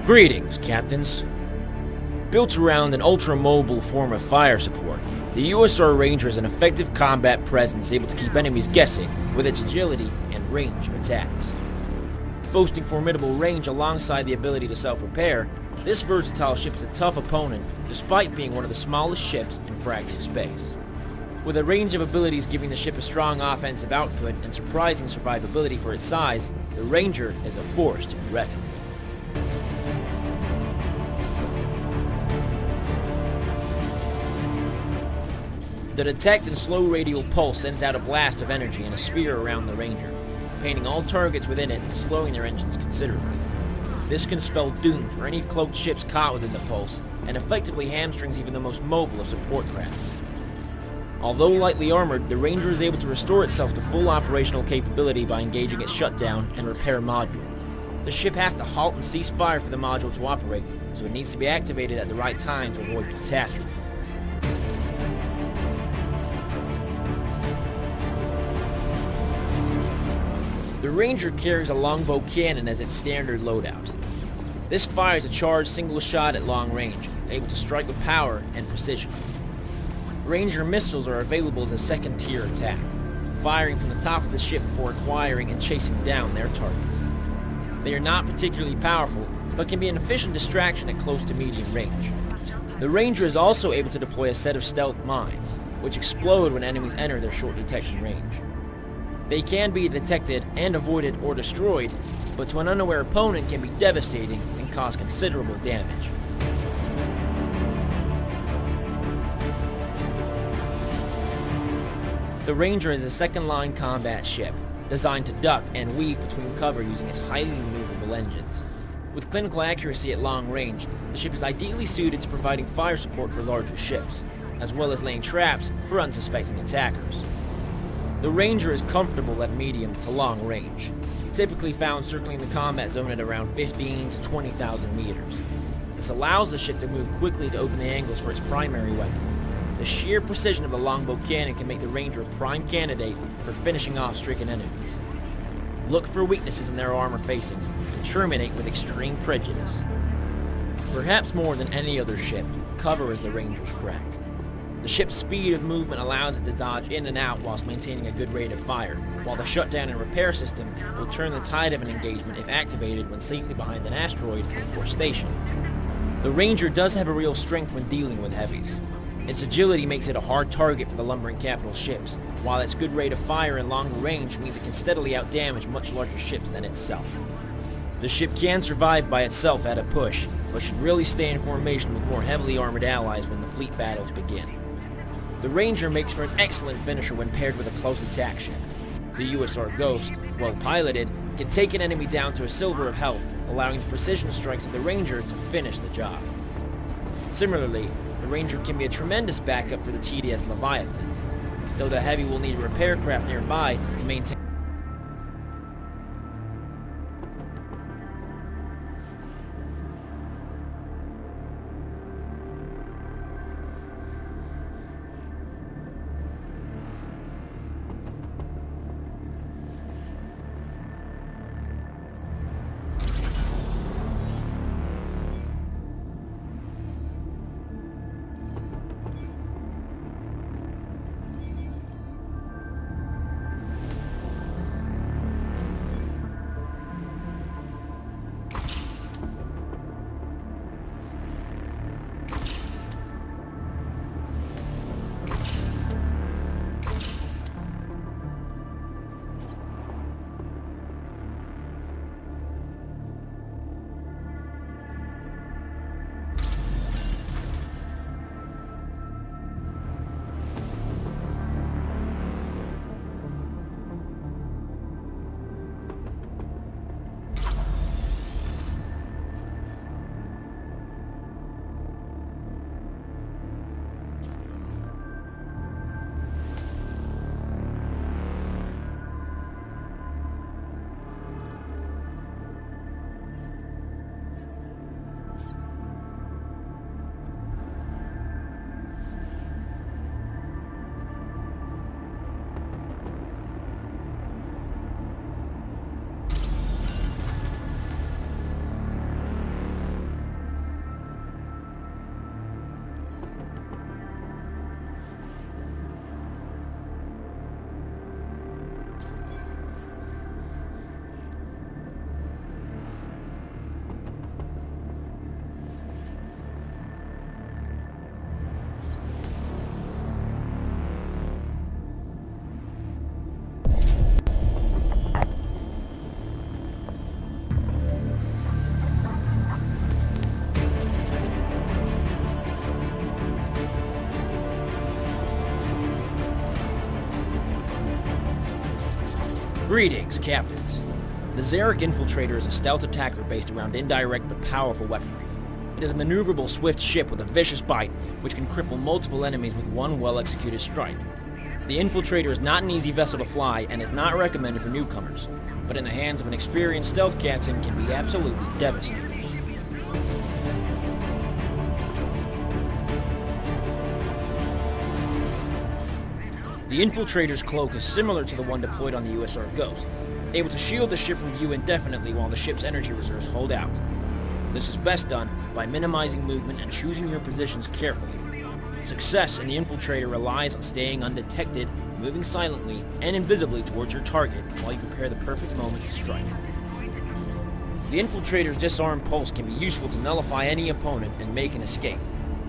Greetings, Captains. Built around an ultra-mobile form of fire support, the USR Ranger is an effective combat presence able to keep enemies guessing with its agility and range of attacks. Boasting formidable range alongside the ability to self-repair, this versatile ship is a tough opponent despite being one of the smallest ships in fractured space. With a range of abilities giving the ship a strong offensive output and surprising survivability for its size, the Ranger is a force to be reckoned with. The detect and slow radial pulse sends out a blast of energy in a sphere around the Ranger, painting all targets within it and slowing their engines considerably. This can spell doom for any cloaked ships caught within the pulse, and effectively hamstrings even the most mobile of support craft. Although lightly armored, the Ranger is able to restore itself to full operational capability by engaging its shutdown and repair module. The ship has to halt and cease fire for the module to operate, so it needs to be activated at the right time to avoid catastrophe. The Ranger carries a longbow cannon as its standard loadout. This fires a charged single shot at long range, able to strike with power and precision. Ranger missiles are available as a second-tier attack, firing from the top of the ship before acquiring and chasing down their target. They are not particularly powerful, but can be an efficient distraction at close to medium range. The Ranger is also able to deploy a set of stealth mines, which explode when enemies enter their short detection range. They can be detected and avoided or destroyed, but to an unaware opponent can be devastating and cause considerable damage. The Ranger is a second-line combat ship, designed to duck and weave between cover using its highly maneuverable engines. With clinical accuracy at long range, the ship is ideally suited to providing fire support for larger ships, as well as laying traps for unsuspecting attackers. The Ranger is comfortable at medium to long range, typically found circling the combat zone at around 15 to 20,000 meters. This allows the ship to move quickly to open the angles for its primary weapon. The sheer precision of the longbow cannon can make the Ranger a prime candidate for finishing off stricken enemies. Look for weaknesses in their armor facings and terminate with extreme prejudice. Perhaps more than any other ship, cover is the Ranger's friend. The ship's speed of movement allows it to dodge in and out whilst maintaining a good rate of fire, while the shutdown and repair system will turn the tide of an engagement if activated when safely behind an asteroid or station. The Ranger does have a real strength when dealing with heavies. Its agility makes it a hard target for the lumbering capital ships, while its good rate of fire and longer range means it can steadily outdamage much larger ships than itself. The ship can survive by itself at a push, but should really stay in formation with more heavily armored allies when the fleet battles begin. The Ranger makes for an excellent finisher when paired with a close attack ship. The USR Ghost, well piloted, can take an enemy down to a silver of health, allowing the precision strikes of the Ranger to finish the job. Similarly, the Ranger can be a tremendous backup for the TDS Leviathan, though the Heavy will need a repair craft nearby to maintain. Greetings, Captains. The Xeric Infiltrator is a stealth attacker based around indirect but powerful weaponry. It is a maneuverable, swift ship with a vicious bite, which can cripple multiple enemies with one well-executed strike. The Infiltrator is not an easy vessel to fly and is not recommended for newcomers, but in the hands of an experienced stealth captain can be absolutely devastating. The Infiltrator's cloak is similar to the one deployed on the USR Ghost, able to shield the ship from view indefinitely while the ship's energy reserves hold out. This is best done by minimizing movement and choosing your positions carefully. Success in the Infiltrator relies on staying undetected, moving silently and invisibly towards your target while you prepare the perfect moment to strike. The Infiltrator's disarm pulse can be useful to nullify any opponent and make an escape.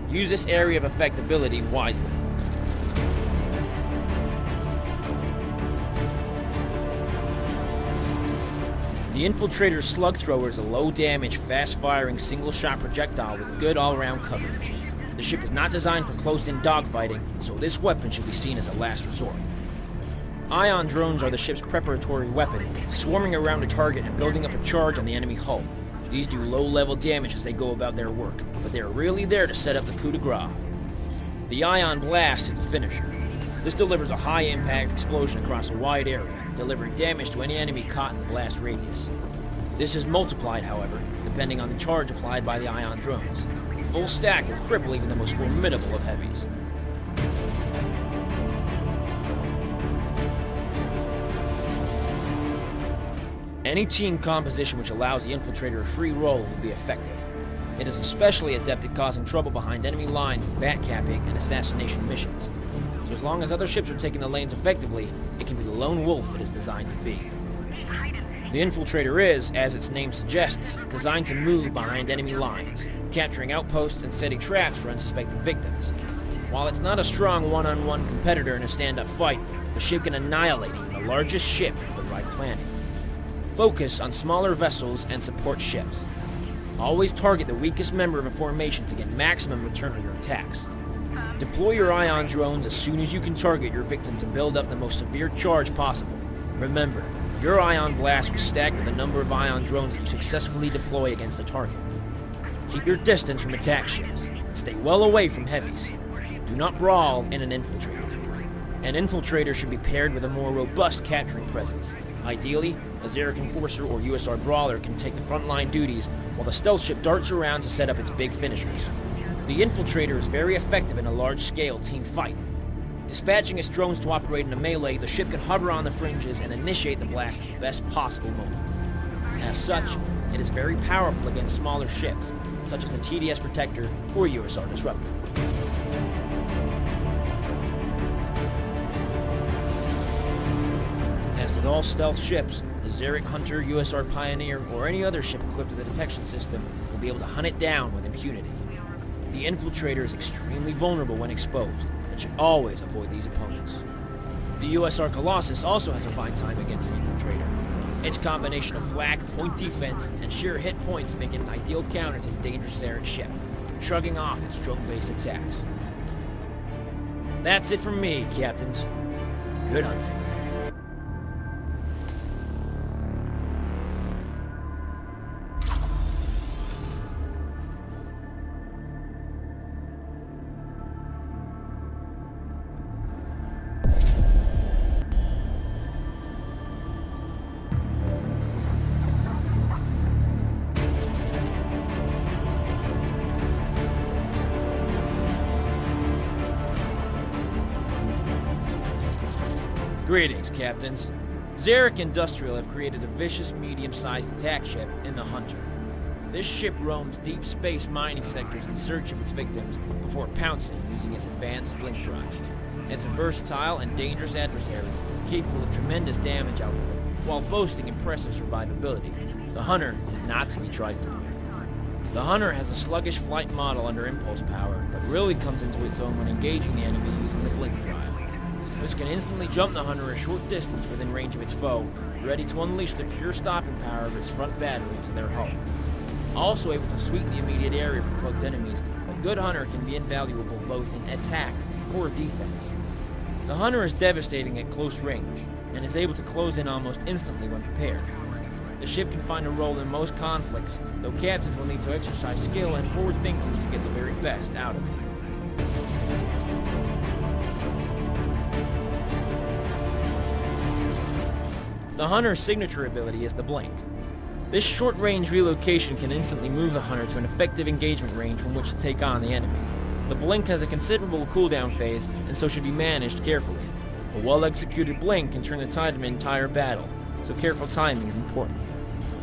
Use this area of effectability wisely. The Infiltrator's slug thrower is a low-damage, fast-firing, single-shot projectile with good all-around coverage. The ship is not designed for close-in dogfighting, so this weapon should be seen as a last resort. Ion drones are the ship's preparatory weapon, swarming around a target and building up a charge on the enemy hull. These do low-level damage as they go about their work, but they are really there to set up the coup de grace. The Ion Blast is the finisher. This delivers a high-impact explosion across a wide area, delivering damage to any enemy caught in the blast radius. This is multiplied, however, depending on the charge applied by the Ion drones. A full stack will cripple even the most formidable of heavies. Any team composition which allows the Infiltrator a free roll will be effective. It is especially adept at causing trouble behind enemy lines with backcapping and assassination missions. So as long as other ships are taking the lanes effectively, it can be the lone wolf it is designed to be. The Infiltrator is, as its name suggests, designed to move behind enemy lines, capturing outposts and setting traps for unsuspecting victims. While it's not a strong one-on-one competitor in a stand-up fight, the ship can annihilate even the largest ships with the right planning. Focus on smaller vessels and support ships. Always target the weakest member of a formation to get maximum return on your attacks. Deploy your Ion drones as soon as you can target your victim to build up the most severe charge possible. Remember, your Ion Blast will stagger the number of Ion drones that you successfully deploy against a target. Keep your distance from attack ships, and stay well away from heavies. Do not brawl in an Infiltrator. An Infiltrator should be paired with a more robust capturing presence. Ideally, a Xeric Enforcer or USR Brawler can take the frontline duties, while the stealth ship darts around to set up its big finishers. The Infiltrator is very effective in a large-scale team fight. Dispatching its drones to operate in a melee, the ship can hover on the fringes and initiate the blast at the best possible moment. As such, it is very powerful against smaller ships, such as the TDS Protector or USR Disruptor. As with all stealth ships, the Xeric Hunter, USR Pioneer, or any other ship equipped with a detection system will be able to hunt it down with impunity. The Infiltrator is extremely vulnerable when exposed, and should always avoid these opponents. The USR Colossus also has a fine time against the Infiltrator. Its combination of flak, point defense, and sheer hit points make it an ideal counter to the dangerous Xeric ship, shrugging off its drone-based attacks. That's it from me, Captains. Good hunting. Greetings, Captains. Xeric Industrial have created a vicious medium-sized attack ship in the Hunter. This ship roams deep space mining sectors in search of its victims before pouncing using its advanced blink drive. It's a versatile and dangerous adversary, capable of tremendous damage output, while boasting impressive survivability. The Hunter is not to be trifled with. The Hunter has a sluggish flight model under impulse power, but really comes into its own when engaging the enemy using the blink drive. This can instantly jump the Hunter a short distance within range of its foe, ready to unleash the pure stopping power of its front battery into their hull. Also able to sweep the immediate area from cloaked enemies, a good Hunter can be invaluable both in attack or defense. The Hunter is devastating at close range. and is able to close in almost instantly when prepared. The ship can find a role in most conflicts, though captains will need to exercise skill and forward thinking to get the very best out of it. The Hunter's signature ability is the Blink. This short-range relocation can instantly move the Hunter to an effective engagement range from which to take on the enemy. The Blink has a considerable cooldown phase, and so should be managed carefully. A well-executed Blink can turn the tide of an entire battle, so careful timing is important.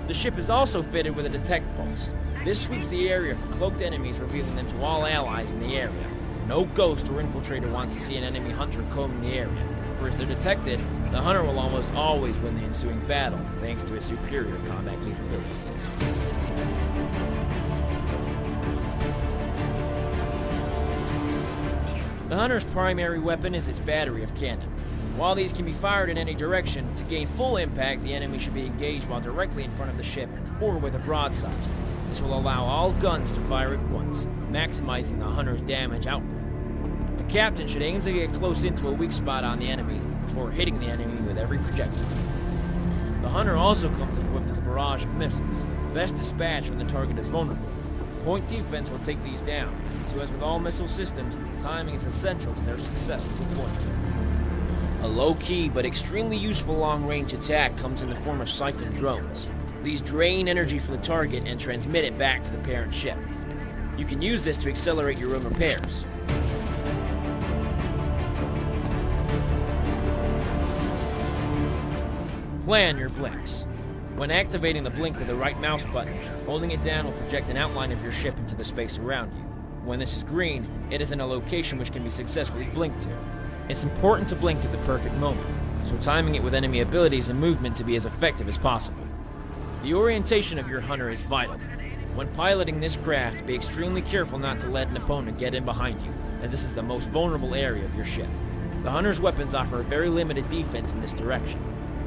The ship is also fitted with a Detect Pulse. This sweeps the area for cloaked enemies, revealing them to all allies in the area. No ghost or infiltrator wants to see an enemy hunter combing the area, for if they're detected, the Hunter will almost always win the ensuing battle, thanks to its superior combat capability. The Hunter's primary weapon is its battery of cannon. While these can be fired in any direction, to gain full impact, the enemy should be engaged while directly in front of the ship or with a broadside. This will allow all guns to fire at once, maximizing the Hunter's damage output. A captain should aim to get close into a weak spot on the enemy before hitting the enemy with every projectile. The Hunter also comes equipped with a barrage of missiles, best dispatched when the target is vulnerable. Point defense will take these down, so as with all missile systems, timing is essential to their successful deployment. A low-key but extremely useful long-range attack comes in the form of Siphon drones. These drain energy from the target and transmit it back to the parent ship. You can use this to accelerate your own repairs. Plan your blinks. When activating the blink with the right mouse button, holding it down will project an outline of your ship into the space around you. When this is green, it is in a location which can be successfully blinked to. It's important to blink at the perfect moment, so timing it with enemy abilities and movement to be as effective as possible. The orientation of your Hunter is vital. When piloting this craft, be extremely careful not to let an opponent get in behind you, as this is the most vulnerable area of your ship. The Hunter's weapons offer a very limited defense in this direction.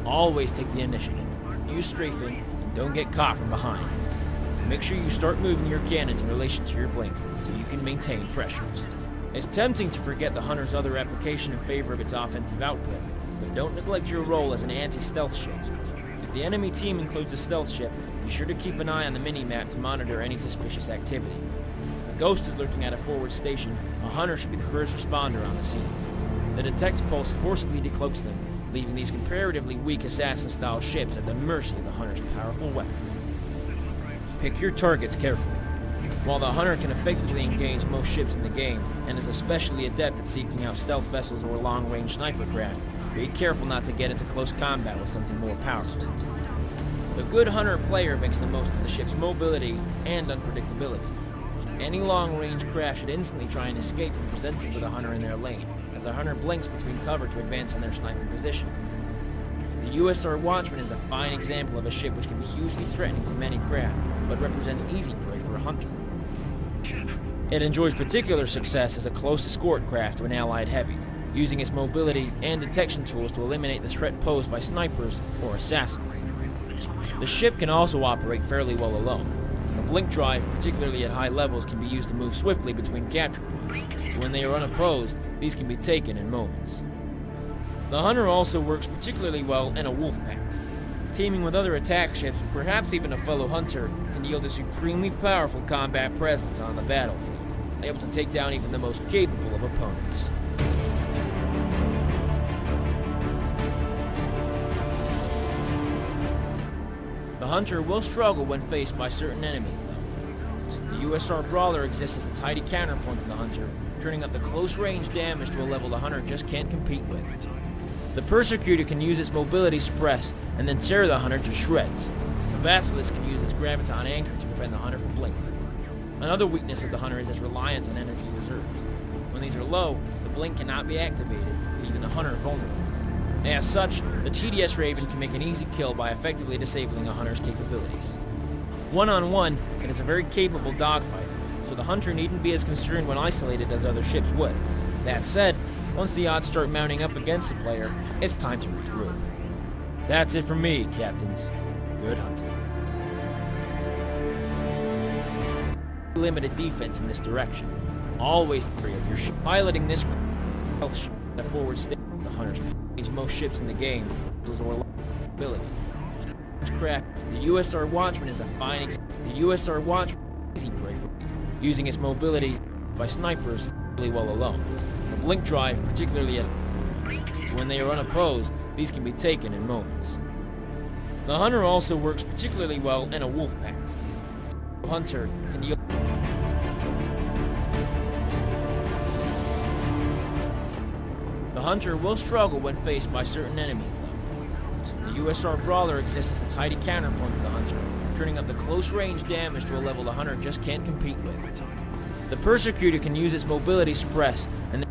Always take the initiative, use strafing, and don't get caught from behind. Make sure you start moving your cannons in relation to your blink, so you can maintain pressure. It's tempting to forget the Hunter's other application in favor of its offensive output, but don't neglect your role as an anti-stealth ship. If the enemy team includes a stealth ship, be sure to keep an eye on the mini-map to monitor any suspicious activity. If a ghost is lurking at a forward station, a Hunter should be the first responder on the scene. The Detect Pulse forcibly decloaks them, leaving these comparatively weak assassin-style ships at the mercy of the Hunter's powerful weapon. Pick your targets carefully. While the Hunter can effectively engage most ships in the game, and is especially adept at seeking out stealth vessels or long-range sniper craft, be careful not to get into close combat with something more powerful. The good Hunter player makes the most of the ship's mobility and unpredictability. Any long-range craft should instantly try and escape when presented with a Hunter in their lane, as the Hunter blinks between cover to advance on their sniping position. The USR Watchman is a fine example of a ship which can be hugely threatening to many craft, but represents easy prey for a Hunter. It enjoys particular success as a close escort craft when allied heavy, using its mobility and detection tools to eliminate the threat posed by snipers or assassins. The ship can also operate fairly well alone. A blink drive, particularly at high levels, can be used to move swiftly between capture points. When they are unopposed, these can be taken in moments. The Hunter also works particularly well in a wolf pack. Teaming with other attack ships, perhaps even a fellow Hunter, can yield a supremely powerful combat presence on the battlefield, able to take down even the most capable of opponents. The Hunter will struggle when faced by certain enemies, though. The USR Brawler exists as a tidy counterpoint to the Hunter, turning up the close-range damage to a level the Hunter just can't compete with. The Persecutor can use its mobility suppress and then tear the Hunter to shreds. The Basilisk can use its graviton anchor to prevent the Hunter from blinking. Another weakness of the Hunter is its reliance on energy reserves. When these are low, the blink cannot be activated, leaving the Hunter vulnerable. As such, the TDS Raven can make an easy kill by effectively disabling a Hunter's capabilities. One-on-one, it is a very capable dogfighter, so the Hunter needn't be as concerned when isolated as other ships would. That said, once the odds start mounting up against the player, it's time to regroup. That's it from me, Captains. Good hunting. Limited defense in this direction. Always free of your ship. Piloting this the forward state, the Hunter hunters most ships in the game, or ability. Craft. The USR Watchman is a fine example. The USR Watchman is easy prey for using its mobility by snipers really well alone. The blink drive, particularly at when they are unopposed, these can be taken in moments. The hunter also works particularly well in a wolf pack. The hunter can yield. The hunter will struggle when faced by certain enemies, though. The USR Brawler exists as a tidy counterpoint to the hunter, turning up the close range damage to a level the hunter just can't compete with. The Persecutor can use its mobility suppress, and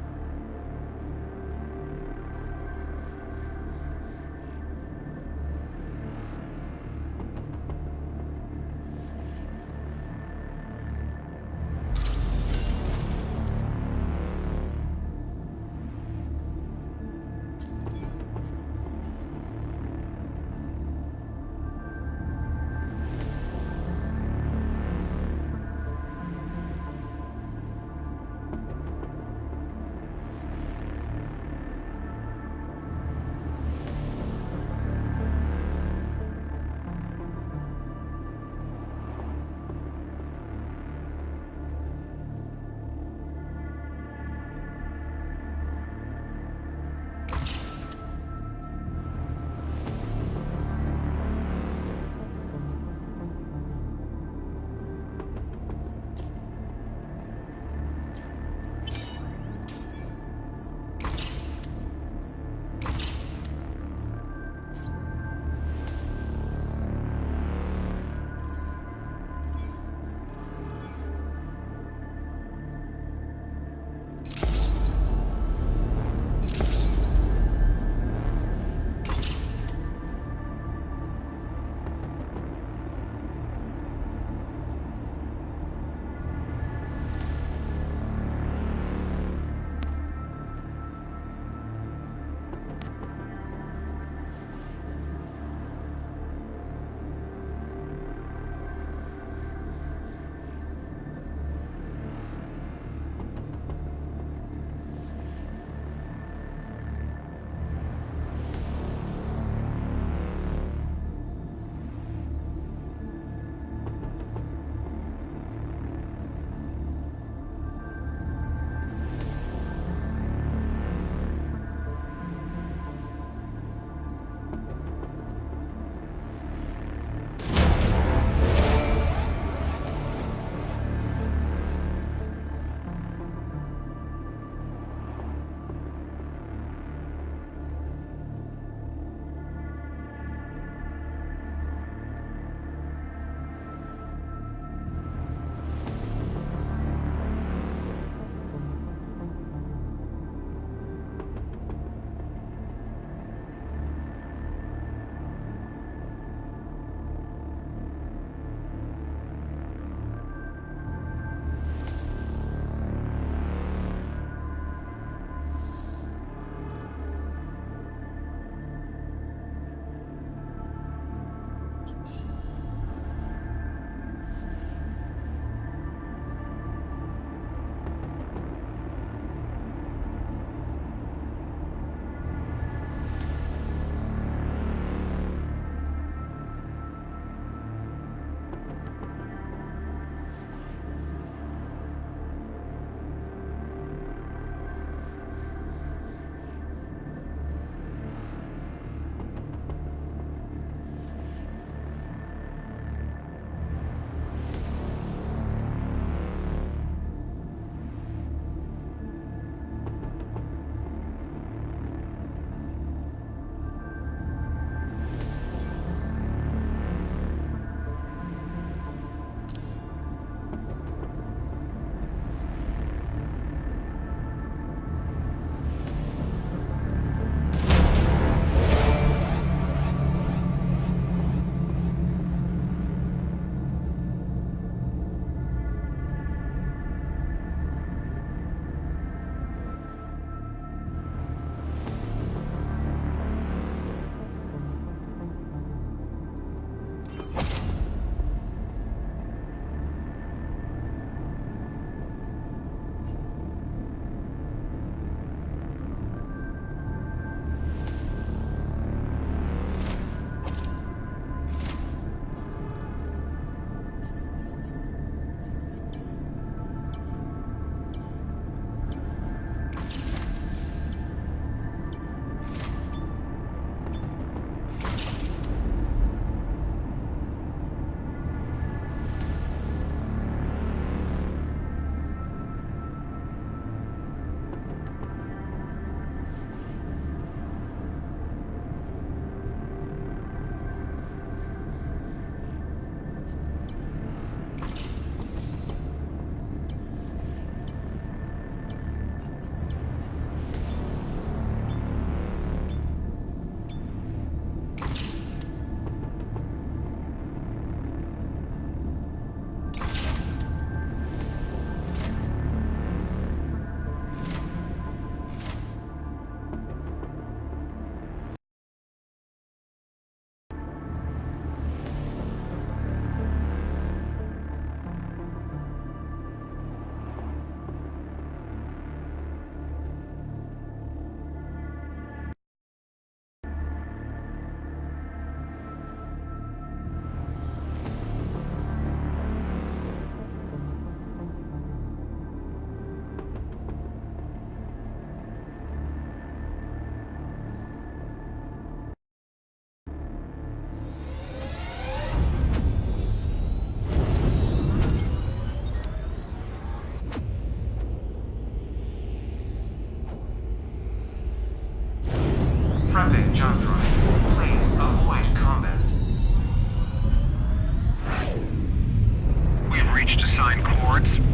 reached assigned coordinates.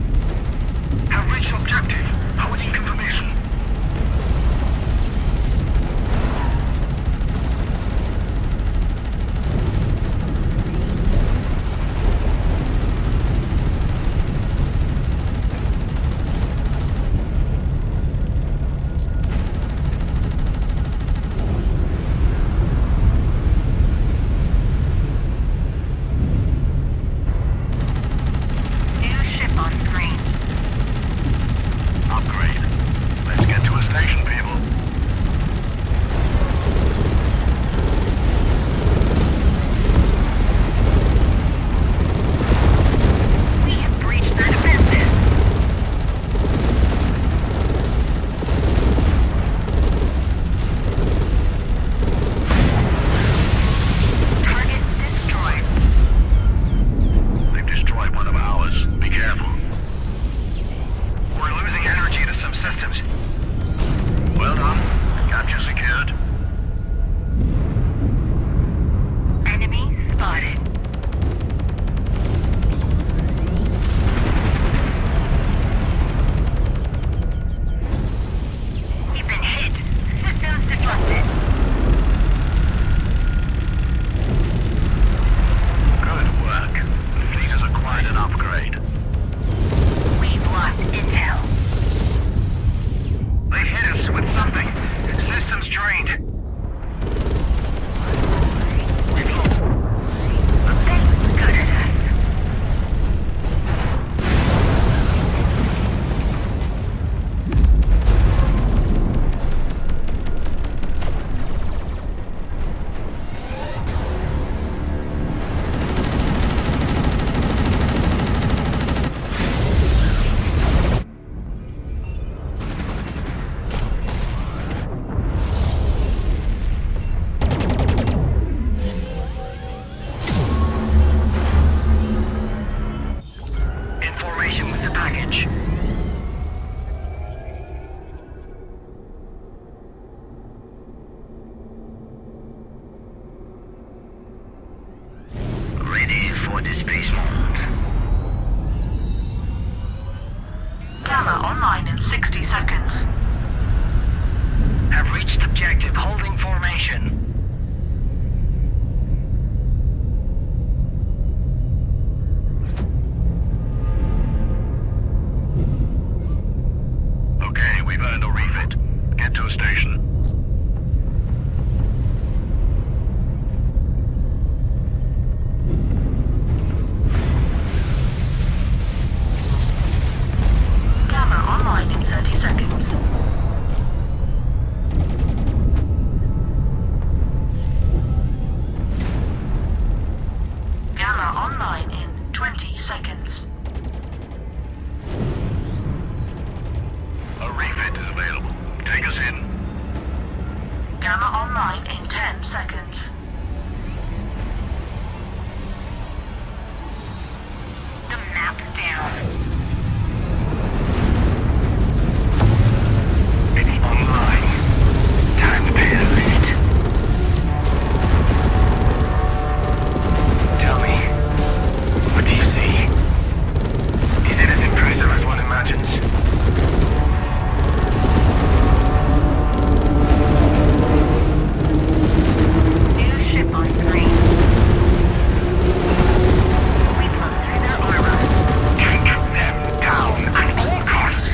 Have reached objective. Awaiting confirmation. Online in 60 seconds. Have reached objective. Holding formation. Okay, we've earned a refit. Get to a station. Online in 30 seconds. Gamma online in 20 seconds. A refit is available. Take us in. Gamma online in 10 seconds. The map down. Online. Time to pay a visit. Tell me, what do you see? Is it as impressive as one imagines? New ship on screen. We plug through their armor. Take them down at all costs.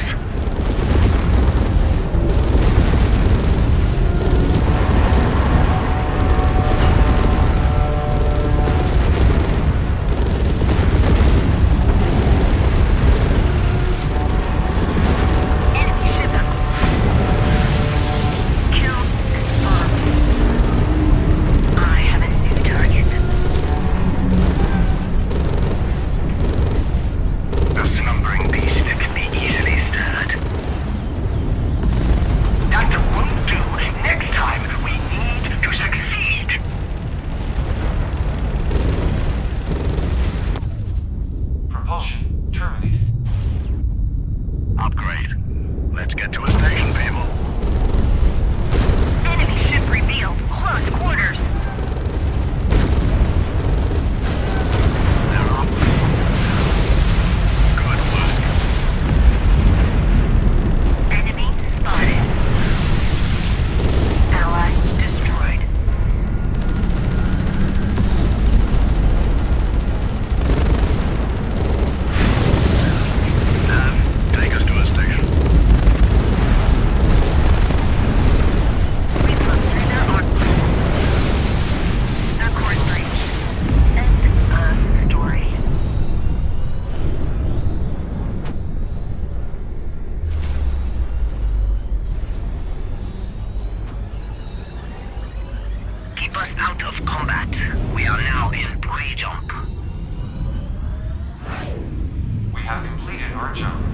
have completed our jump.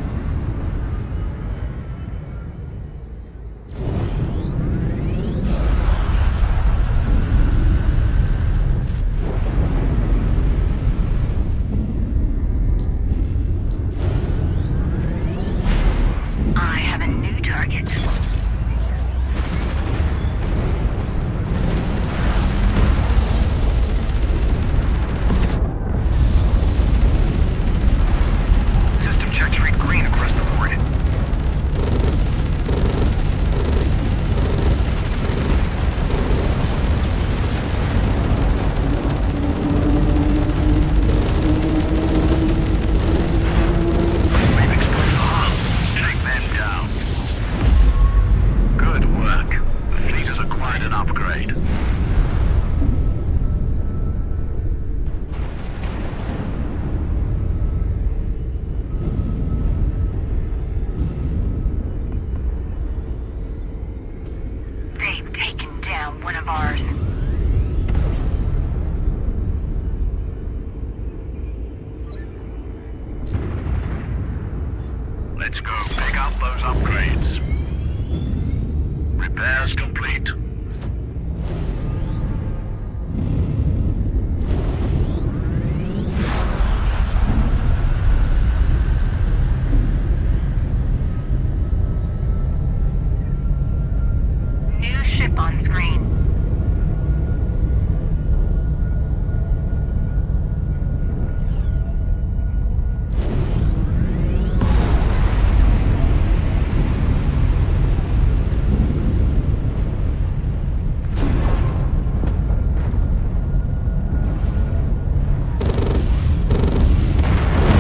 I have a new target. System checks read green across the board. We've exposed the hull. Take them down. Good work. The fleet has acquired an upgrade. They've taken down one of ours. Let's go pick up those upgrades. Repairs complete. New ship on screen.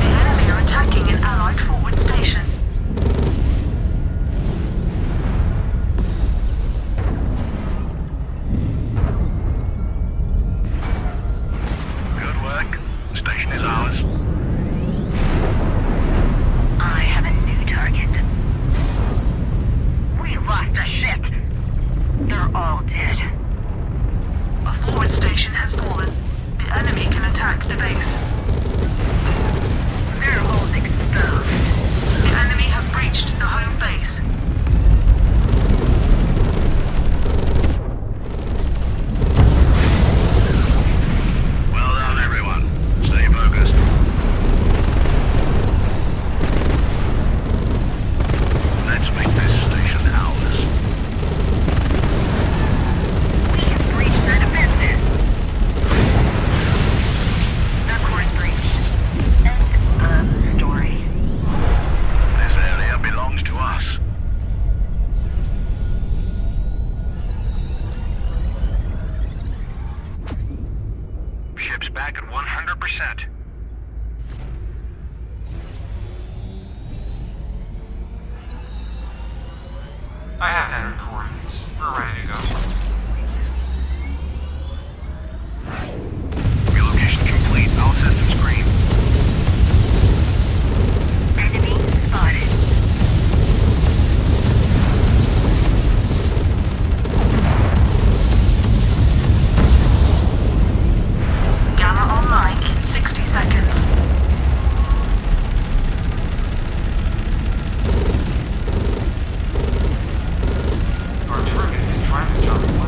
The enemy are attacking an Allied forward station. Good work. The station is ours. I have a new target. We lost a ship. They're all dead. A forward station has fallen. The enemy can attack the base. Their hull's exposed. The enemy have breached the home base. Well done, everyone. Stay focused. Let's make this station ours. We have breached their defenses. Their course breached. End of story. This area belongs to us. Ship's back at 100%. I have entered coordinates. We're ready to go. Relocation complete. All systems green. Enemy spotted. Gamma online in 60 seconds. Our target is trying to jump.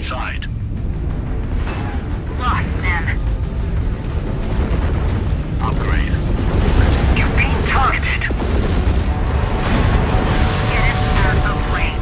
inside. Lost them. Upgrade. You're being targeted. Get it out of range.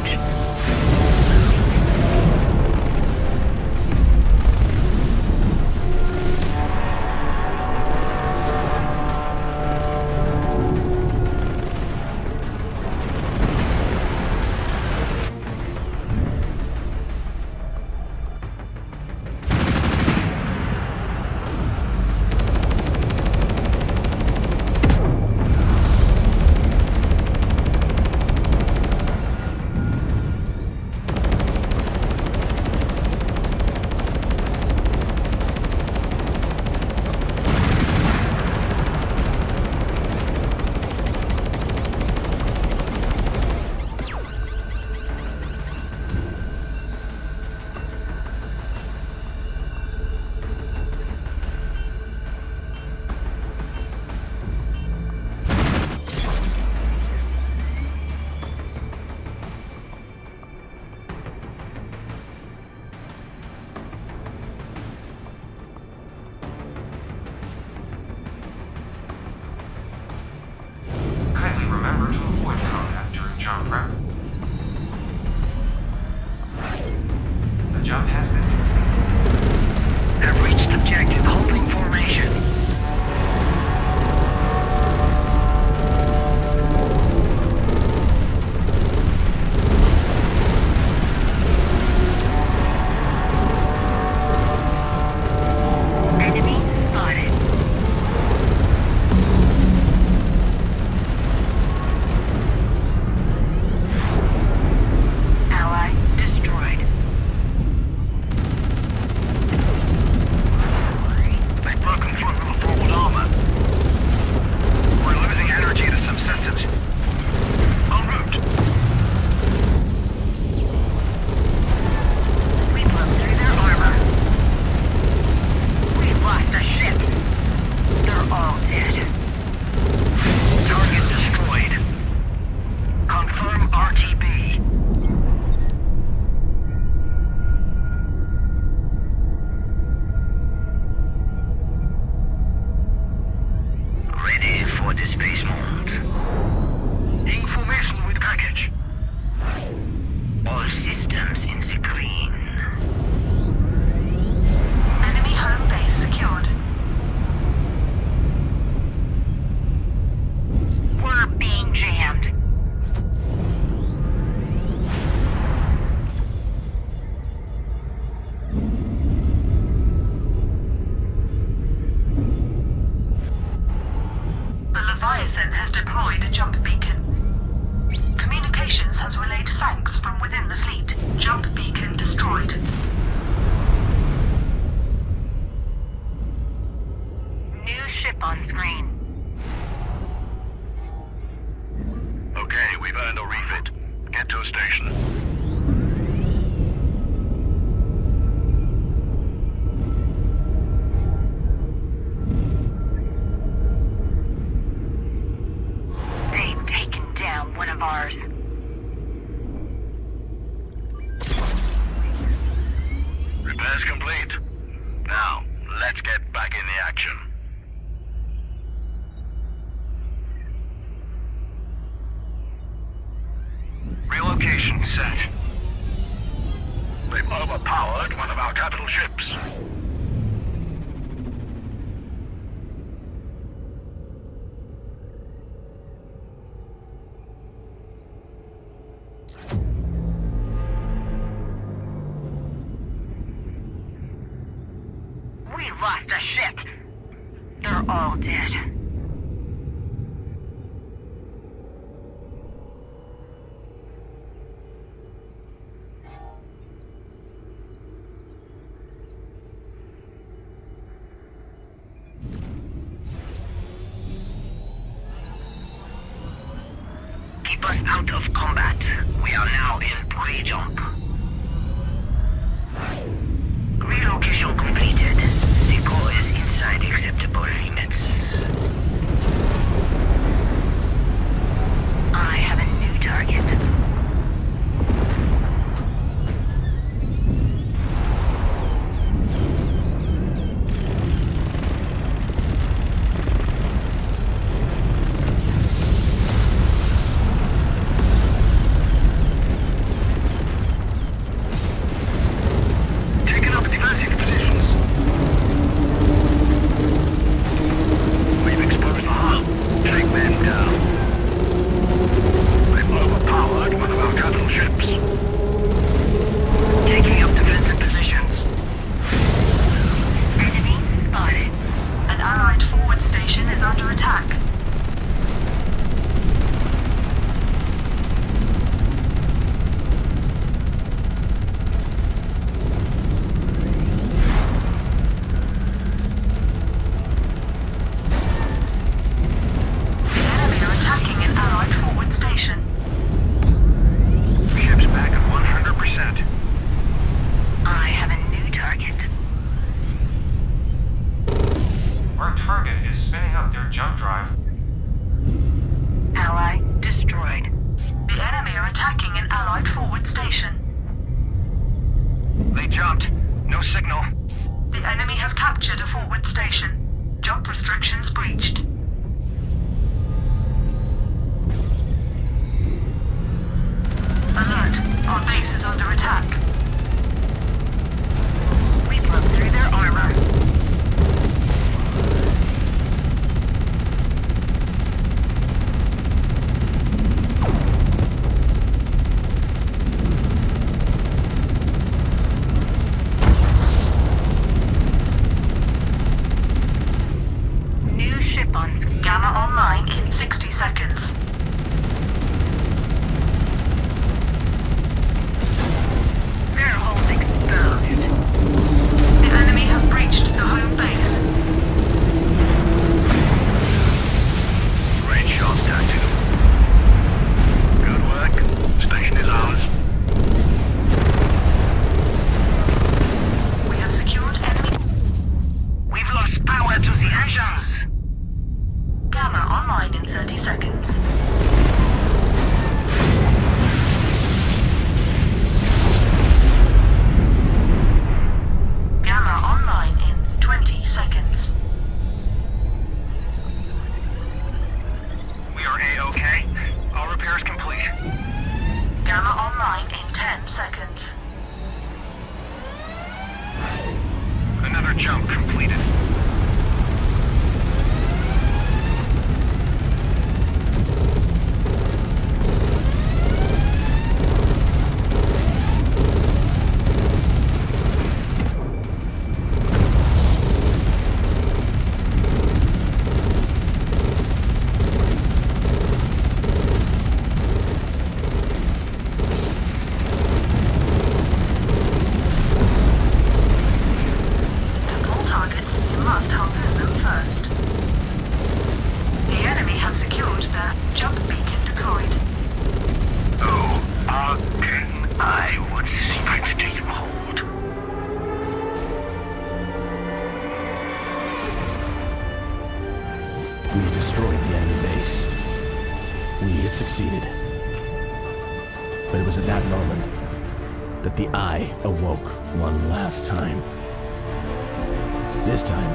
Kindly remember to avoid combat during jump prep. The jump has been completed. Have reached objective holding formation. Enemy spotted. Ally destroyed. They've broken through the forward armor. We're losing energy to some systems. En route. We blew through their armor. We lost a ship. They're all dead. Target destroyed. Confirm RTB. Ready for displacement. Information with package. All systems in the green. Enemy home base secured. We're being jammed. The Leviathan has deployed a jump beacon. Communications has relayed thanks from within the fleet. Jump beacon destroyed. New ship on screen. Okay, we've earned a refit. Get to a station. They've taken down one of ours. Repairs complete. Now, let's get back in the action. Relocation set. They've overpowered one of our capital ships. We lost a ship. They're all dead. Keep us out of combat. We are now in pre-jump. Relocation completed. The core is inside acceptable limits. I have a new target. No signal. The enemy have captured a forward station. Job restrictions breached. Alert. Our base is under attack. We broke through their armor. New ship on Gamma online in 60 seconds. Their holes exploded. The enemy have breached the home base. Great shot, Tactical. Good work. Station is ours. We have secured enemy. We've lost power to the engines. Gamma online in 30 seconds. Gamma online in 20 seconds. We are A-OK. All repairs complete. Gamma online in 10 seconds. Another jump completed. To pull targets, you must harpoon them first. The enemy have secured their jump beacon deployed. Oh, our king, I what secrets do you hold? We had destroyed the enemy base. We had succeeded. But it was at that moment that the Eye awoke one last time. This time,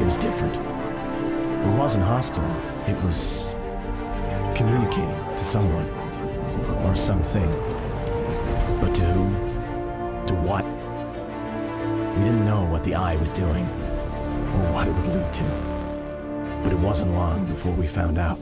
it was different. It wasn't hostile. It was communicating to someone or something. But to who? To what? We didn't know what the Eye was doing or what it would lead to. But it wasn't long before we found out.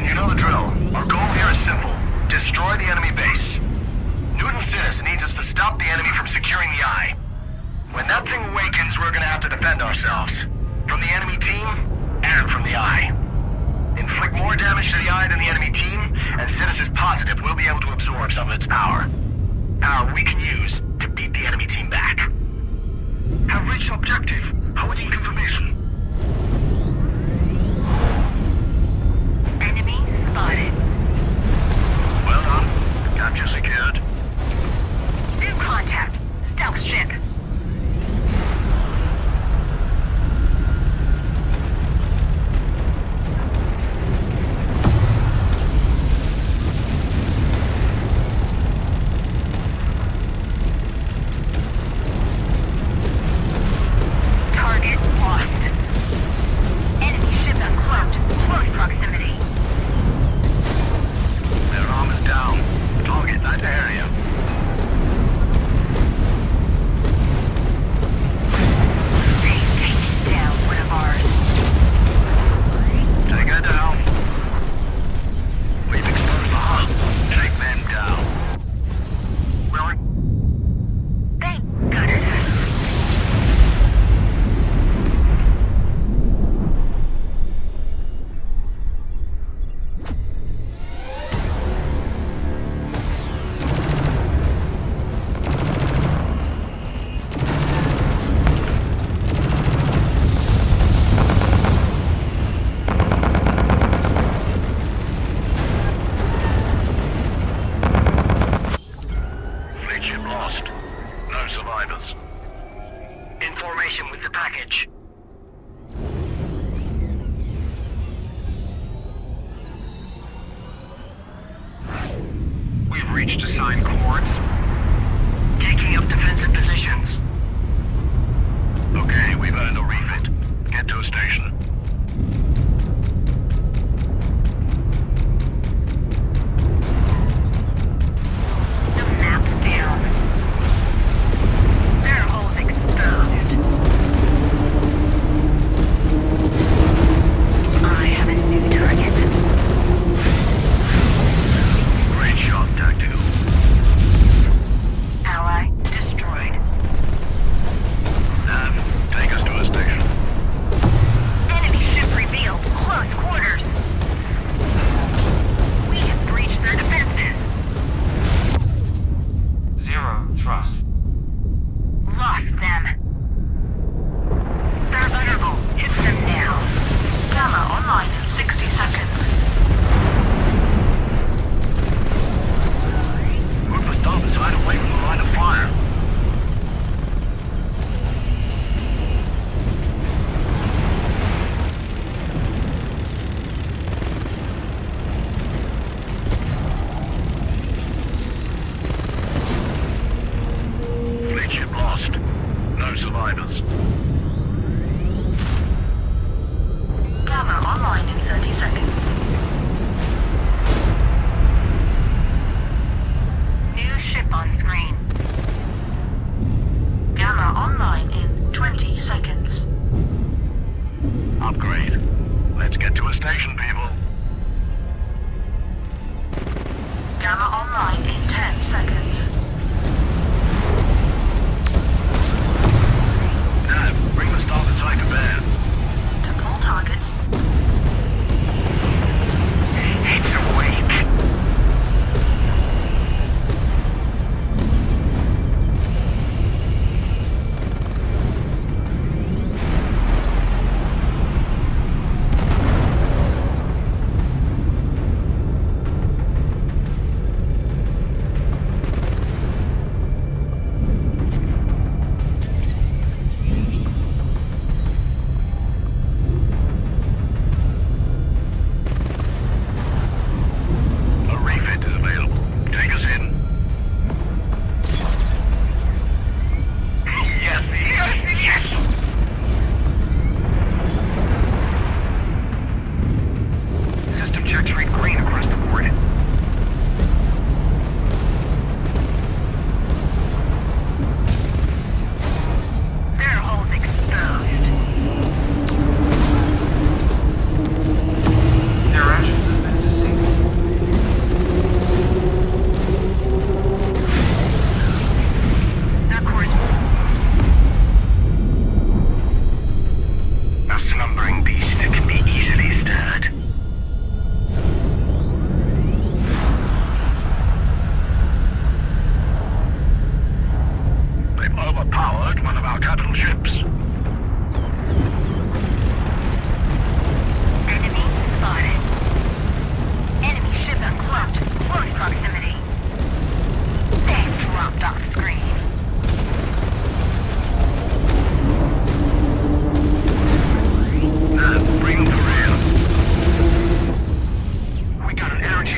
You know the drill. Our goal here is simple. Destroy the enemy base. Newton Sinus needs us to stop the enemy from securing the eye. When that thing awakens, we're gonna have to defend ourselves. From the enemy team, and from the eye. Inflict more damage to the eye than the enemy team, and Sinus is positive we'll be able to absorb some of its power. Power we can use to beat the enemy team back. Have reached objective. Awaiting confirmation. Enemy spotted. Well done. Capture secured. New contact. Stealth ship. Target lost. Enemy ship uncloaked. Close proximity. Their arm is down. Target that area. They've taken down one of ours. Take her down. We've exposed the hull. Take them down. Really? They gutted us. Fleet ship lost. No survivors. Information with the package. We've reached assigned coordinates. Taking up defensive positions. Okay, we've earned a refit. Get to a station. The map's down. Their hole's exposed. I have a new target. Great shot, Tactical. Ally destroyed. Take us to a station.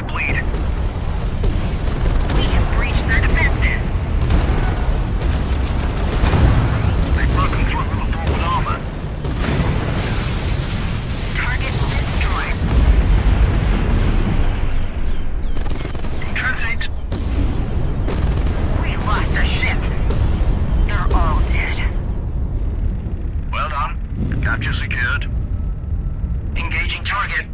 you bleed. We have breached their defenses. They broke them through with forward armor. Target destroyed. Transit. We lost a ship. They're all dead. Well done. Capture secured. Engaging target.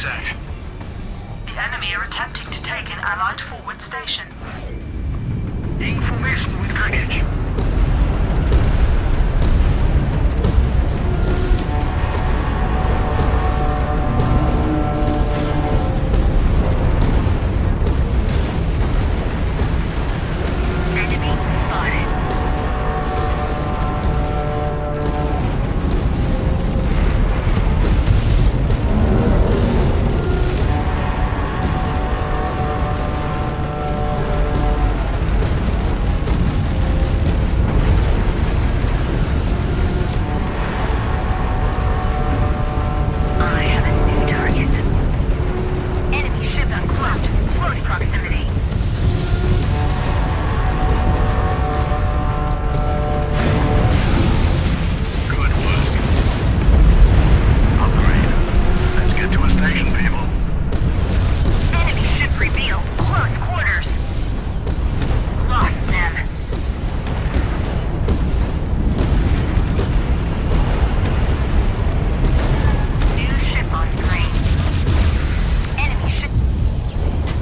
set. The enemy are attempting to take an Allied forward station. Information with package. Enemy spotted. I have a new target. Enemy ship uncloaked. Close proximity. Good work. Upgrade. Let's get to a station, people. Enemy ship revealed. Close quarters. Lost them. New ship on screen. Enemy ship.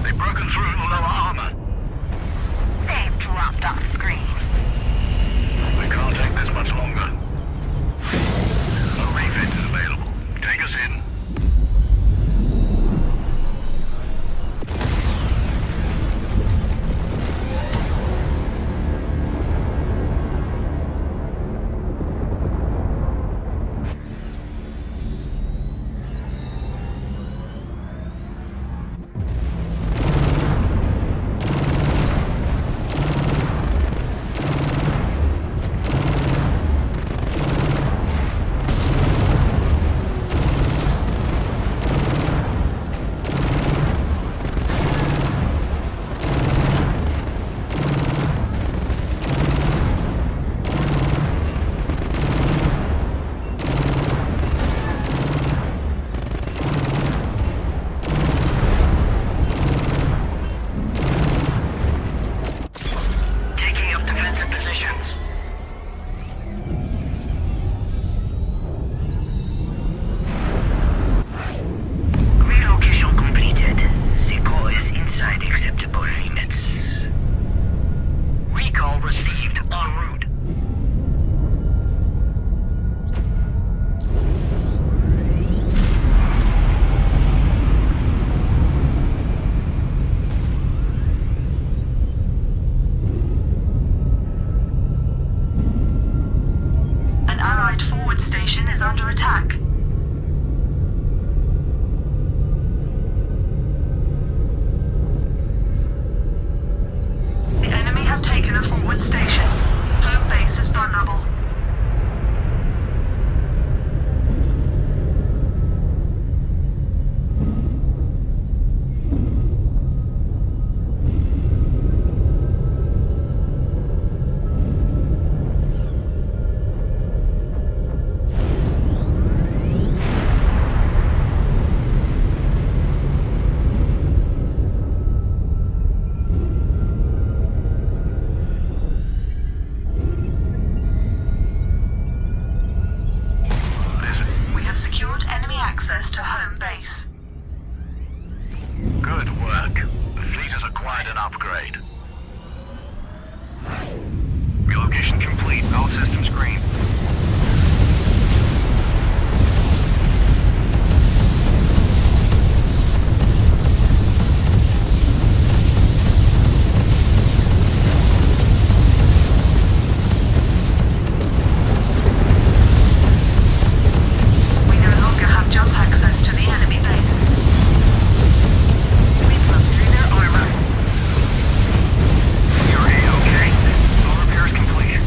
They've broken through the lower armor. They've dropped off screen. We can't take this much longer. A refit is available. Take us in. Taking up defensive positions. Relocation completed. The core is inside acceptable limits. Recall received en route. An Allied forward station is under attack. The enemy have taken a forward station. Home base is vulnerable. We have secured enemy access to home base. Good work. The fleet has acquired an upgrade. Relocation complete. All systems green. We no longer have jump access to the enemy base. We've looked through their armor. You're A-okay. All repairs complete.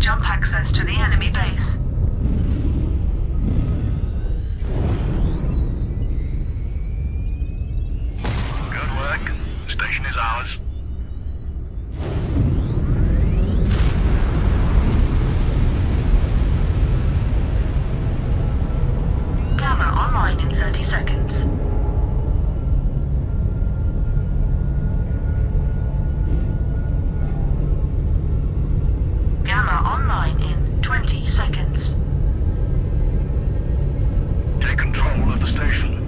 jump access to the enemy base. Good work. The station is ours. Gamma online in 30 seconds. Gamma online in 20 seconds. Take control of the station.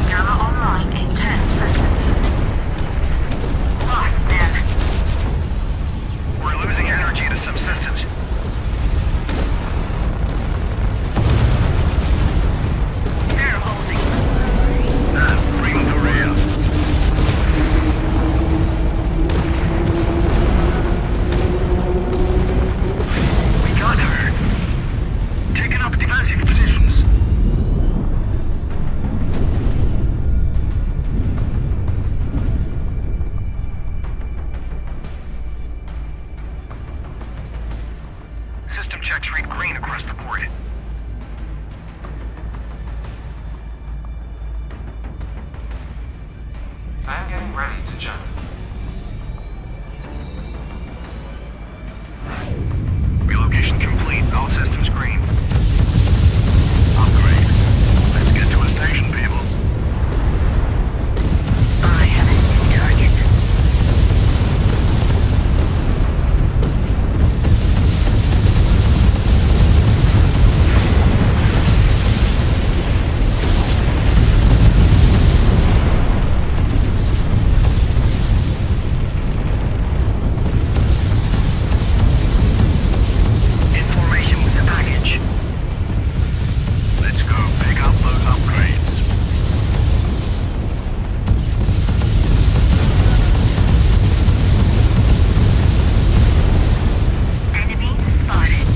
Gamma online in 10 seconds. Lost them. We're losing energy to subsistence. They're holding. Bring them to rear. We got her. Taking up defensive positions. System checks read green across the board. I'm getting ready to jump. Relocation complete. All systems green. Upgrade. Let's get to a station, people. I have a new target. Information with the package. Let's go pick up those upgrades. Enemy spotted.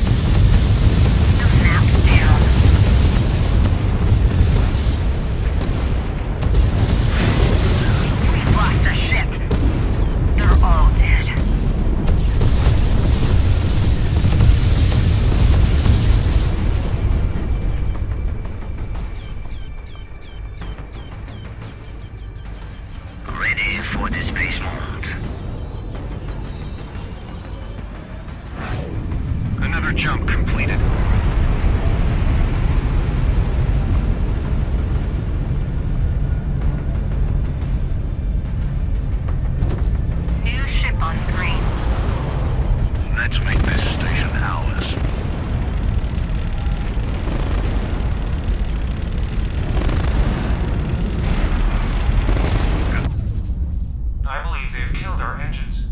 The map down. We've lost a ship. They're all dead. Ready for displacement. Another jump completed. New ship on screen. Let's make this station ours. I believe they've killed our engines.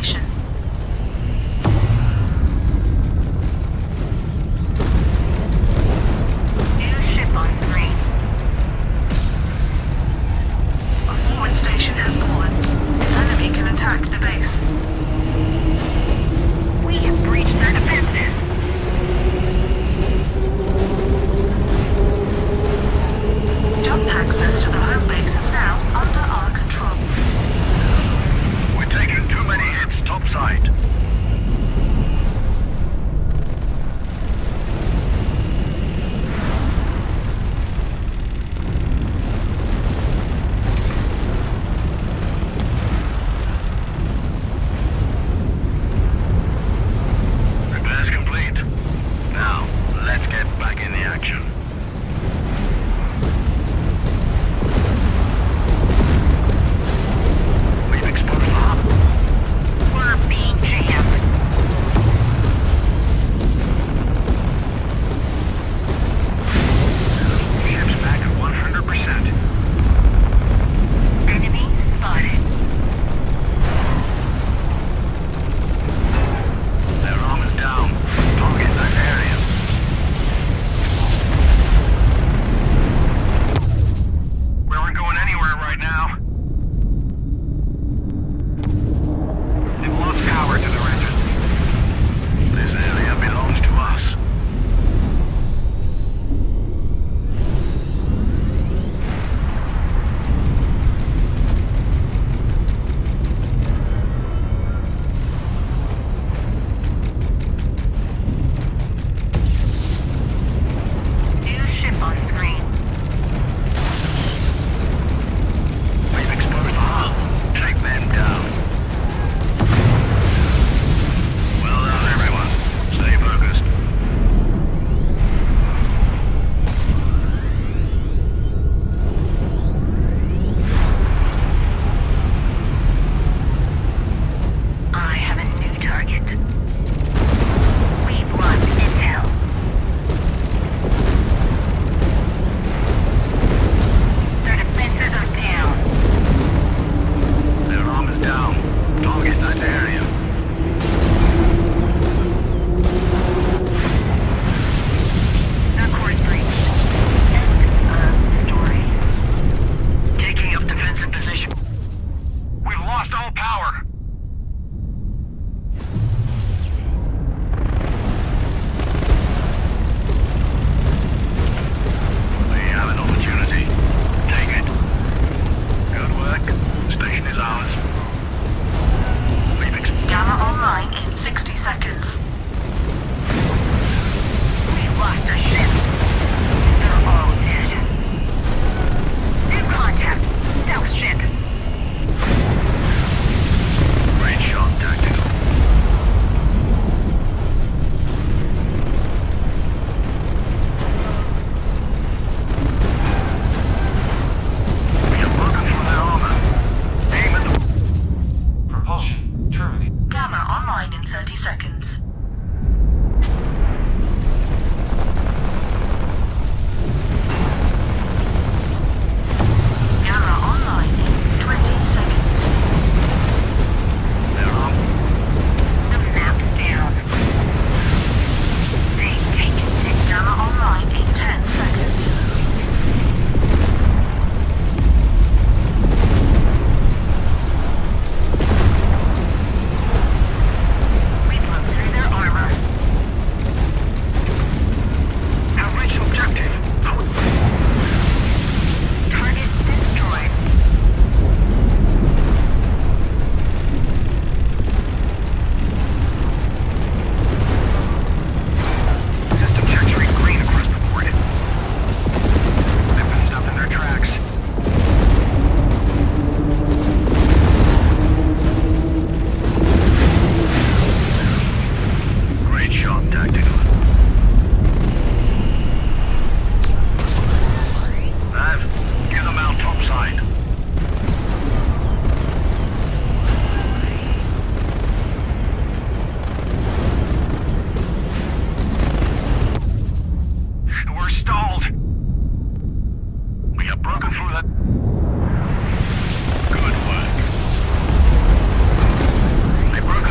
station. New ship on screen. A forward station has fallen. The enemy can attack the base. We have breached their defenses. Jump access to the home base is now under our control. We're taking too many hits topside. Repairs complete. Now, let's get back in the action. We've exposed the hub. We're being jammed. Ship's back at 100%. Enemy spotted. Their armor's down. Target that area. We aren't going anywhere right now. They've lost power to their engines. This area belongs to us. New ship on screen. We've exposed the hull. Take them down. Well done, everyone. Stay focused. I have a new target. We've won intel. Their defenses are down. Their armor's down. Target that area. Accord breach. End of story. Taking up defensive position. We've lost all power. We have an opportunity. Take it. Good work. Station is ours. We've Gamma online in 60 seconds. We've lost a ship. They're all dead. New contact. Stealth ship. Great shot, tactical. We have broken through their armor. Aim at the... Propulsion terminated. Gamma online in 30 seconds. Gamma online in 20 seconds. Their armor. The map's down. They've taken it. Gamma online in 10 seconds. We broke through their armor. Have reached objective. Target destroyed. System checks read green across the board. They've been stopped in their tracks. Great shot, tactical. That, give them out topside. We're stalled. We have broken through that. Good work. They broke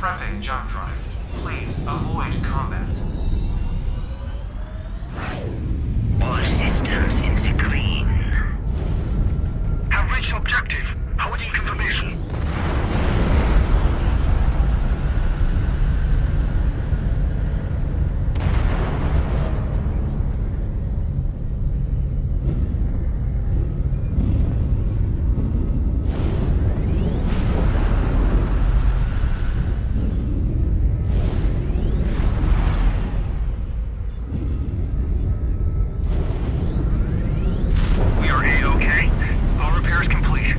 Prepping jump drive. Please avoid combat. All systems in the green. Have reached objective. Awaiting confirmation. We are A-OK. All repairs complete.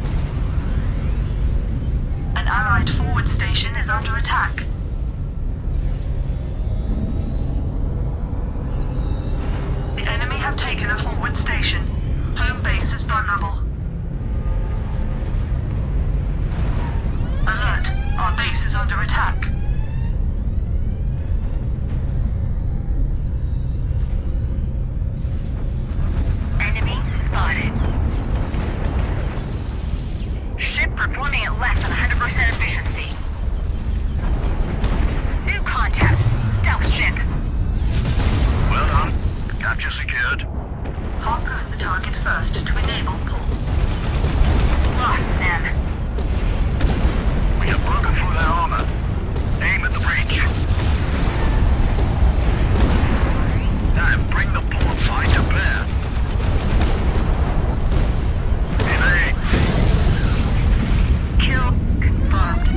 An Allied forward station is under attack. The enemy have taken a forward station. Home base is vulnerable. Alert! Our base is under attack. Enemy spotted. Ship performing at less than 100% efficiency. New contact. Stealth ship. Well done. Capture secured. Harpoon the target first to enable pull. Lost them. We have broken through their armor. Aim at the breach. Now bring the port side to bear. Evade. Kill confirmed.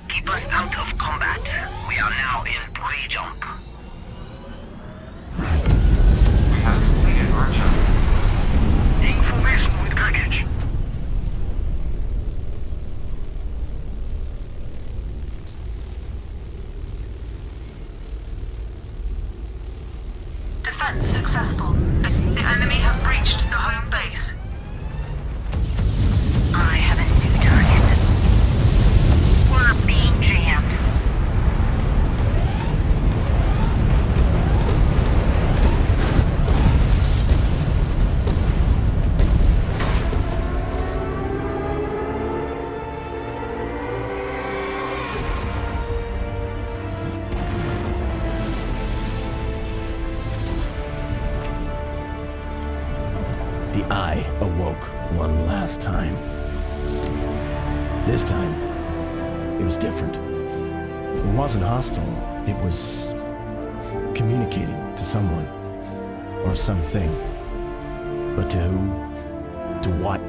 Keep us out of combat. We are now in pre-jump. We have completed our jump. Information with package. Defense successful. The enemy have breached the home base. I have a new target. We're being jammed. The eye awoke one last time. This time, it was different. It wasn't hostile. It was communicating to someone or something. But to who? To what?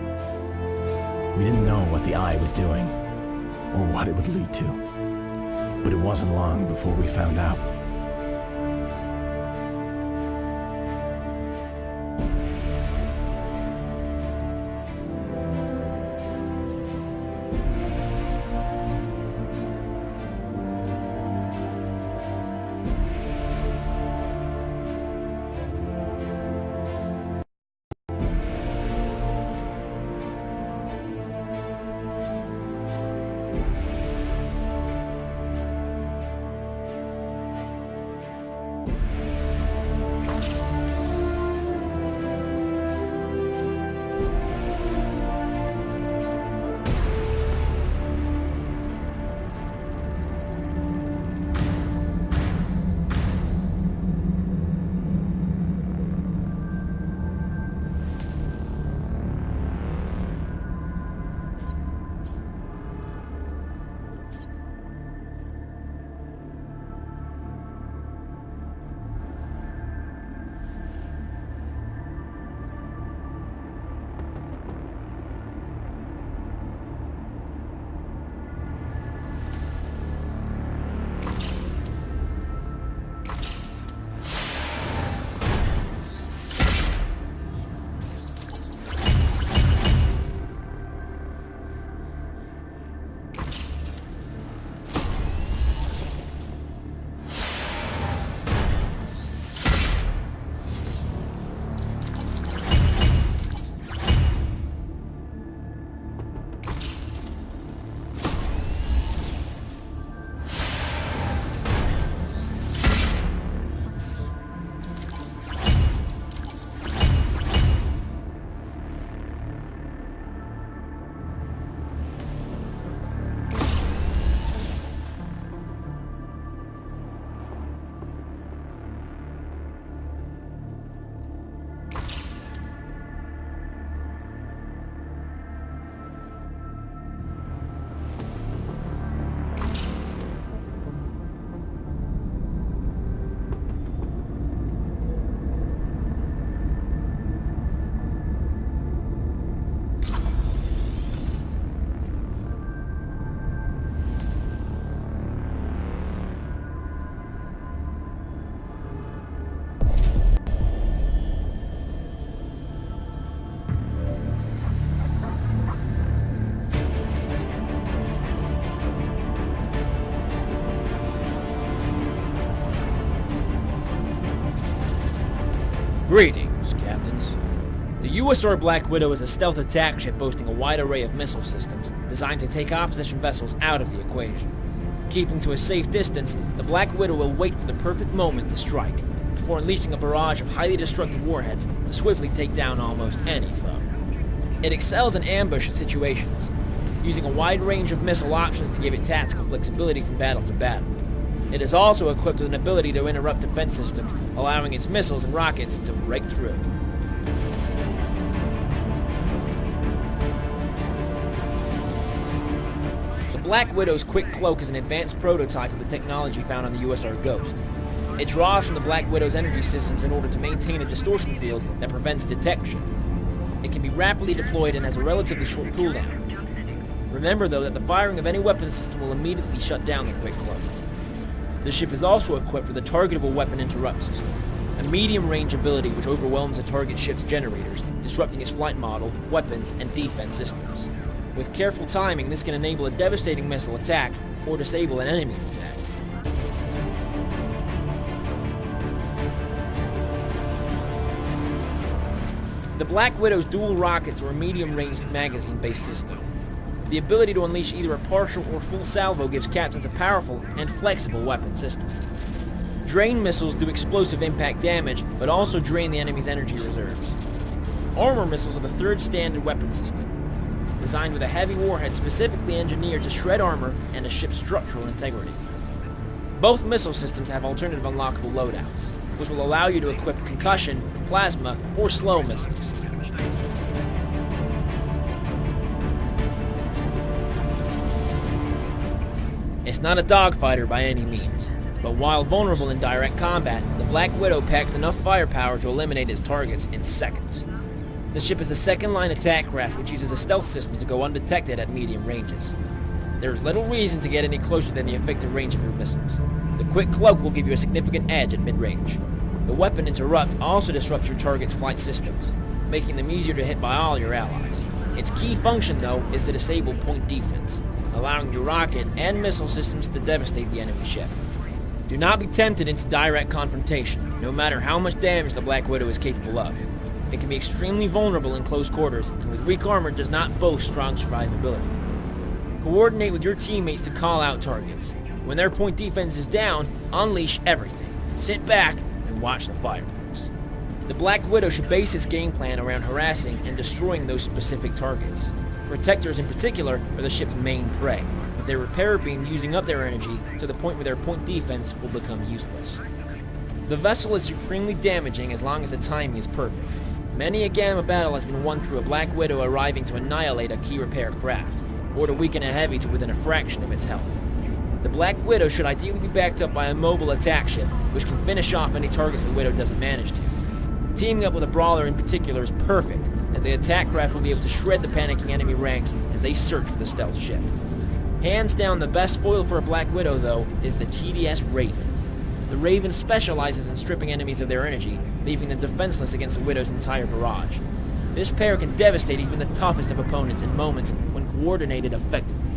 We didn't know what the eye was doing or what it would lead to. But it wasn't long before we found out. Greetings, Captains. The USR Black Widow is a stealth attack ship boasting a wide array of missile systems designed to take opposition vessels out of the equation. Keeping to a safe distance, the Black Widow will wait for the perfect moment to strike, before unleashing a barrage of highly destructive warheads to swiftly take down almost any foe. It excels in ambush situations, using a wide range of missile options to give it tactical flexibility from battle to battle. It is also equipped with an ability to interrupt defense systems, allowing its missiles and rockets to break through. The Black Widow's Quick Cloak is an advanced prototype of the technology found on the USR Ghost. It draws from the Black Widow's energy systems in order to maintain a distortion field that prevents detection. It can be rapidly deployed and has a relatively short cooldown. Remember though that the firing of any weapon system will immediately shut down the Quick Cloak. The ship is also equipped with a targetable weapon interrupt system, a medium-range ability which overwhelms a target ship's generators, disrupting its flight model, weapons, and defense systems. With careful timing, this can enable a devastating missile attack or disable an enemy attack. The Black Widow's dual rockets are a medium-range magazine-based system. The ability to unleash either a partial or full salvo gives captains a powerful and flexible weapon system. Drain missiles do explosive impact damage, but also drain the enemy's energy reserves. Armor missiles are the third standard weapon system, designed with a heavy warhead specifically engineered to shred armor and a ship's structural integrity. Both missile systems have alternative unlockable loadouts, which will allow you to equip concussion, plasma, or slow missiles. It's not a dogfighter by any means, but while vulnerable in direct combat, the Black Widow packs enough firepower to eliminate its targets in seconds. The ship is a second-line attack craft which uses a stealth system to go undetected at medium ranges. There is little reason to get any closer than the effective range of your missiles. The Quick Cloak will give you a significant edge at mid-range. The weapon interrupt also disrupts your target's flight systems, making them easier to hit by all your allies. Its key function, though, is to disable point defense, allowing your rocket and missile systems to devastate the enemy ship. Do not be tempted into direct confrontation, no matter how much damage the Black Widow is capable of. It can be extremely vulnerable in close quarters, and with weak armor does not boast strong survivability. Coordinate with your teammates to call out targets. When their point defense is down, unleash everything. Sit back and watch the fireworks. The Black Widow should base its game plan around harassing and destroying those specific targets. Protectors in particular are the ship's main prey, with their repair beam using up their energy to the point where their point defense will become useless. The vessel is supremely damaging as long as the timing is perfect. Many a Gamma battle has been won through a Black Widow arriving to annihilate a key repair craft, or to weaken a Heavy to within a fraction of its health. The Black Widow should ideally be backed up by a mobile attack ship, which can finish off any targets the Widow doesn't manage to. Teaming up with a Brawler in particular is perfect, as the attack craft will be able to shred the panicking enemy ranks as they search for the stealth ship. Hands down, the best foil for a Black Widow, though, is the TDS Raven. The Raven specializes in stripping enemies of their energy, leaving them defenseless against the Widow's entire barrage. This pair can devastate even the toughest of opponents in moments when coordinated effectively.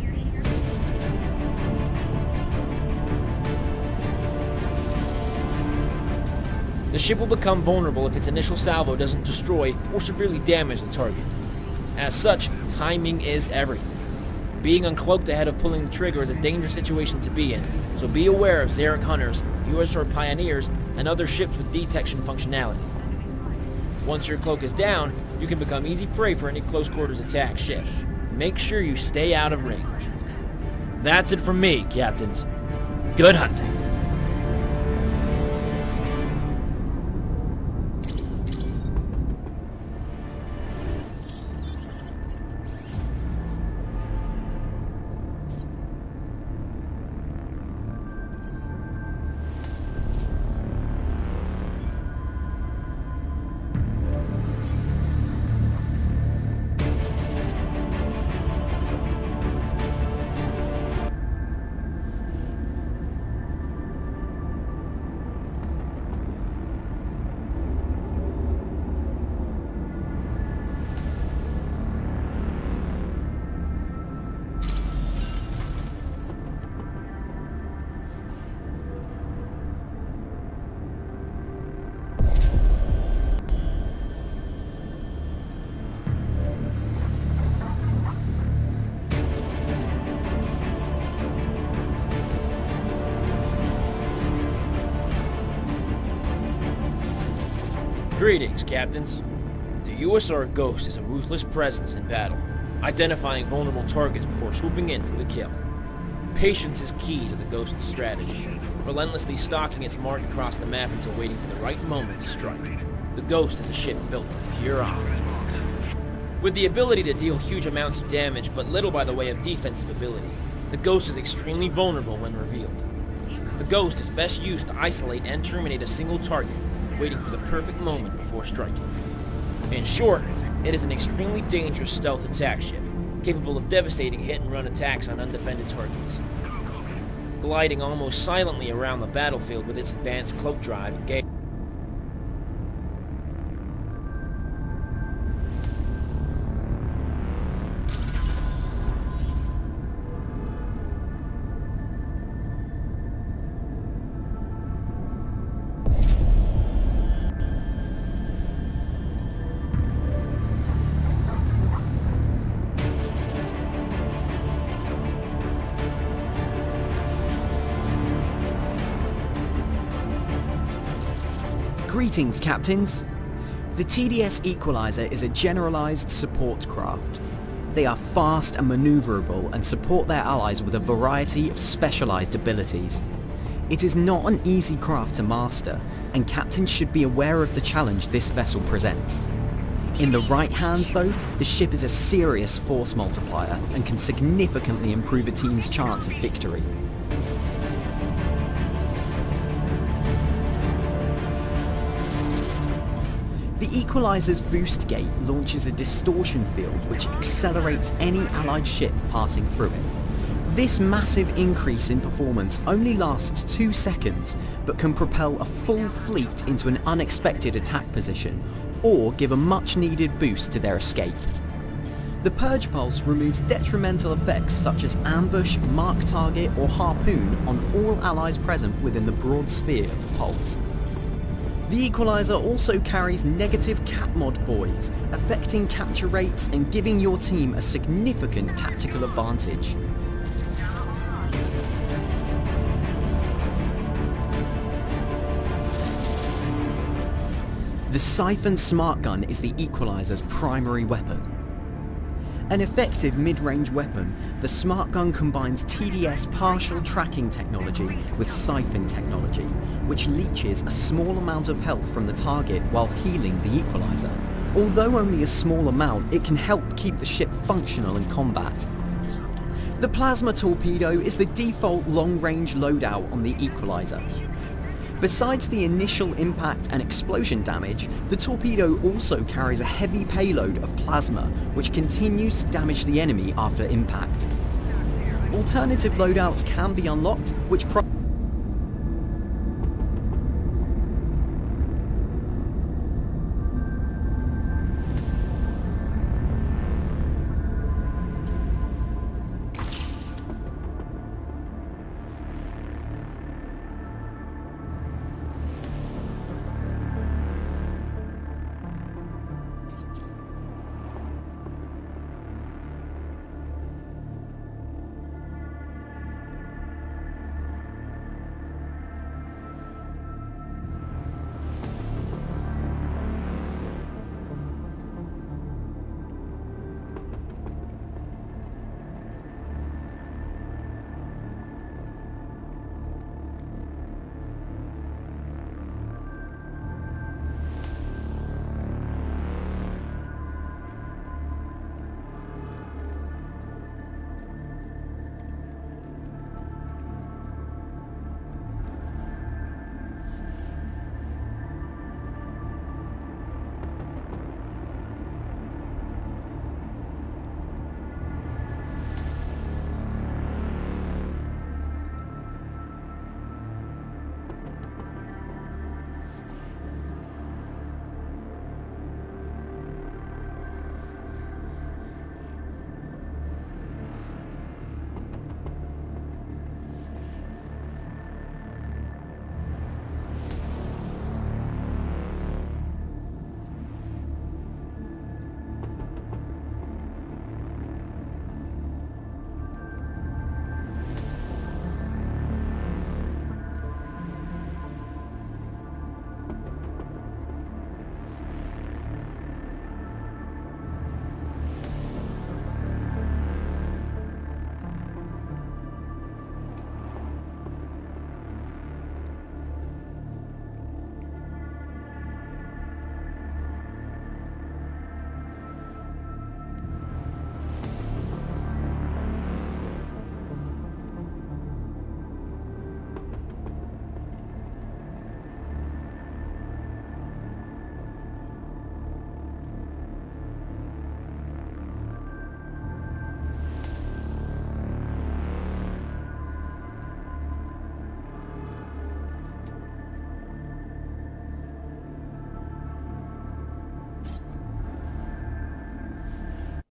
The ship will become vulnerable if its initial salvo doesn't destroy or severely damage the target. As such, timing is everything. Being uncloaked ahead of pulling the trigger is a dangerous situation to be in, so be aware of Xeric Hunters, USR Pioneers, and other ships with detection functionality. Once your cloak is down, you can become easy prey for any close quarters attack ship. Make sure you stay out of range. That's it from me, Captains. Good hunting. Greetings, Captains. The USR Ghost is a ruthless presence in battle, identifying vulnerable targets before swooping in for the kill. Patience is key to the Ghost's strategy, relentlessly stalking its mark across the map until waiting for the right moment to strike. The Ghost is a ship built for pure offense. With the ability to deal huge amounts of damage but little by the way of defensive ability, the Ghost is extremely vulnerable when revealed. The Ghost is best used to isolate and terminate a single target, waiting for the perfect moment before striking. In short, it is an extremely dangerous stealth attack ship, capable of devastating hit-and-run attacks on undefended targets. Gliding almost silently around the battlefield with its advanced cloak drive engaged. Greetings, Captains. The TDS Equalizer is a generalized support craft. They are fast and maneuverable and support their allies with a variety of specialized abilities. It is not an easy craft to master, and captains should be aware of the challenge this vessel presents. In the right hands though, the ship is a serious force multiplier and can significantly improve a team's chance of victory. The Equalizer's boost gate launches a distortion field which accelerates any allied ship passing through it. This massive increase in performance only lasts 2 seconds, but can propel a full fleet into an unexpected attack position, or give a much needed boost to their escape. The Purge Pulse removes detrimental effects such as ambush, mark target, or harpoon on all allies present within the broad sphere of the pulse. The Equalizer also carries negative cap mod buoys, affecting capture rates and giving your team a significant tactical advantage. The Siphon Smart Gun is the Equalizer's primary weapon. An effective mid-range weapon, the Smart Gun combines TDS partial tracking technology with Siphon technology, which leeches a small amount of health from the target while healing the Equalizer. Although only a small amount, it can help keep the ship functional in combat. The Plasma Torpedo is the default long-range loadout on the Equalizer. Besides the initial impact and explosion damage, the torpedo also carries a heavy payload of plasma, which continues to damage the enemy after impact. Alternative loadouts can be unlocked, which